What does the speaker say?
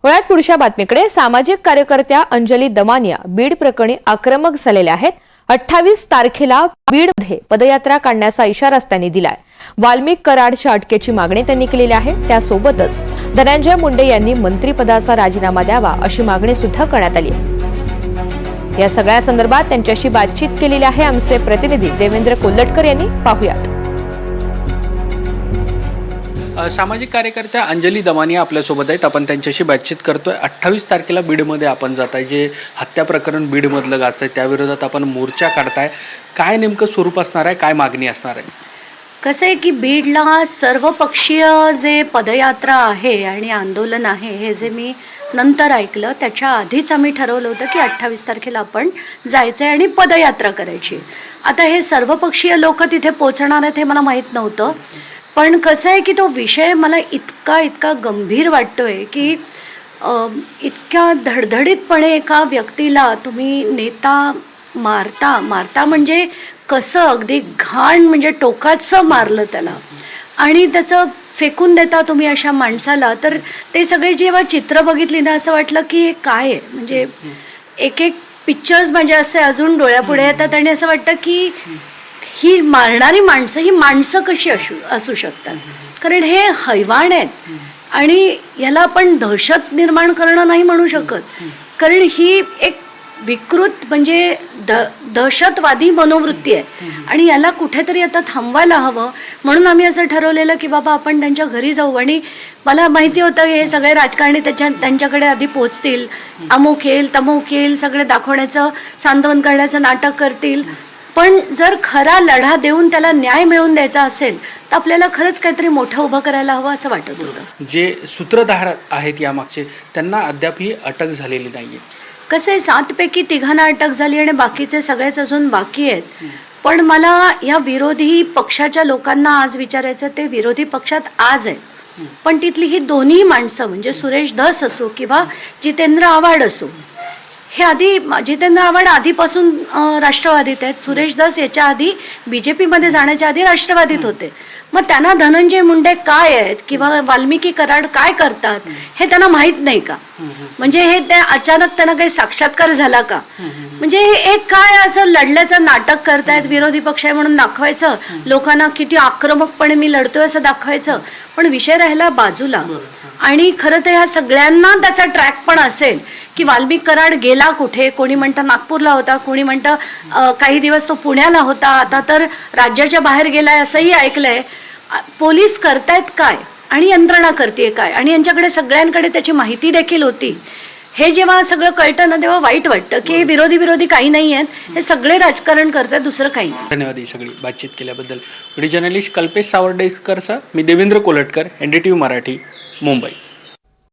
वळ्यात पुढच्या बातमीकडे सामाजिक कार्यकर्त्या अंजली दमानिया बीड प्रकरणी आक्रमक झालेल्या आहेत। 28 तारखेला बीडमध्ये पदयात्रा काढण्याचा इशारा त्यांनी दिलाय। वाल्मिक कराडच्या अटकेची मागणी त्यांनी केलेली आहे। त्यासोबतच धनंजय मुंडे यांनी मंत्रिपदाचा राजीनामा द्यावा अशी मागणी सुद्धा करण्यात आली आहे। या सगळ्या संदर्भात त्यांच्याशी बातचीत केलेली आहे आमचे प्रतिनिधी देवेंद्र कोल्लटकर यांनी। पाहूयात। सामाजिक कार्यकर्त्या अंजली दमानिया आपल्यासोबत आहेत। आपण त्यांच्याशी बातचीत करतोय। 28 तारखेला बीडमध्ये आपण जाताय, जे हत्या प्रकरण बीडमधलं गाजतंय त्याविरोधात आपण मोर्चा काढताय। काय नेमकं स्वरूप असणार आहे, काय मागणी असणार आहे? कसं आहे की बीडला सर्वपक्षीय जे पदयात्रा आहे आणि आंदोलन आहे हे जे मी नंतर ऐकलं, त्याच्या आधीच आम्ही ठरवलं होतं की 28 तारखेला आपण जायचं आहे आणि पदयात्रा करायची। आता हे सर्वपक्षीय लोक तिथे पोहोचणार आहेत हे मला माहीत नव्हतं, पण कसं आहे की तो विषय मला इतका गंभीर वाटतोय की इतक्या धडधडीतपणे एका व्यक्तीला तुम्ही नेता मारता म्हणजे कसं अगदी घाण म्हणजे टोकाचं मारलं त्याला आणि त्याचं फेकून देता तुम्ही अशा माणसाला। तर ते सगळे जेव्हा चित्र बघितली ना असं वाटलं की हे काय आहे, म्हणजे एक पिक्चर्स म्हणजे असे अजून डोळ्यापुढे येतात आणि असं वाटतं की ही मारणारी माणसं ही माणसं कशी असू शकतात, कारण हे हैवान आहेत आणि याला आपण दहशत निर्माण करणं नाही म्हणू शकत, कारण ही एक विकृत म्हणजे दहशतवादी मनोवृत्ती आहे आणि याला कुठेतरी आता थांबवायला हवं। म्हणून आम्ही असं ठरवलेलं की बाबा आपण त्यांच्या घरी जाऊ आणि मला माहिती होतं हे सगळे राजकारणी त्यांच्याकडे आधी पोहोचतील, अमुक येईल तमुक येईल सगळे दाखवण्याचं सांत्वन करण्याचं नाटक करतील, पण जर खरा लढा देऊन त्याला न्याय मिळवून द्यायचा असेल तर आपल्याला खरंच काहीतरी मोठं उभं करायला हवं असं वाटत होतं। जे सूत्रधार आहेत यामागचे त्यांना अद्यापही अटक झालेली नाहीये। कसं आहे 7 पैकी 3 अटक झाली आणि बाकीचे सगळेच अजून बाकी आहेत। पण मला या विरोधी पक्षाच्या लोकांना आज विचारायचं, ते विरोधी पक्षात आज आहेत पण तिथली ही दोन्ही माणसं म्हणजे सुरेश धस असो किंवा जितेंद्र आव्हाड असो, हे आधी जितेंद्र आव्हाड आधीपासून राष्ट्रवादीत आहेत, सुरेश धस याच्या आधी BJPमध्ये जाण्याच्या आधी राष्ट्रवादीत होते। मग त्यांना धनंजय मुंडे काय आहेत किंवा वाल्मिकी कराड काय करतात हे त्यांना माहीत नाही का? म्हणजे हे त्या अचानक त्यांना काही साक्षात्कार झाला का? म्हणजे हे एक काय असं लढल्याचं नाटक करतायत, विरोधी पक्ष आहे म्हणून दाखवायचं, लोकांना किती आक्रमकपणे मी लढतोय असं दाखवायचं, पण विषय राहिला बाजूला। आणि खरं तर ह्या सगळ्यांना त्याचा ट्रॅक पण असेल की वाल्मिक कराड गेला कुठे, कोणी म्हणतं नागपूरला होता, कोणी म्हणतं काही दिवस तो पुण्याला होता, आता तर राज्याच्या बाहेर गेलाय असंही ऐकलंय। पोलीस करतायत काय आणि यंत्रणा करते काय आणि यांच्याकडे सगळ्यांकडे त्याची माहिती देखील होती। हे जेव्हा सगळं कळतं ना तेव्हा वाईट वाटतं की विरोधी काही नाही आहेत, हे सगळे राजकारण करतात, दुसरं काही नाही। धन्यवाद ही सगळी बातचीत केल्याबद्दल। व्हिडिओ जर्नलिस्ट कल्पेश सावर्डेकरसह मी देवेंद्र कोल्लटकर, NDTV मराठी, मुंबई।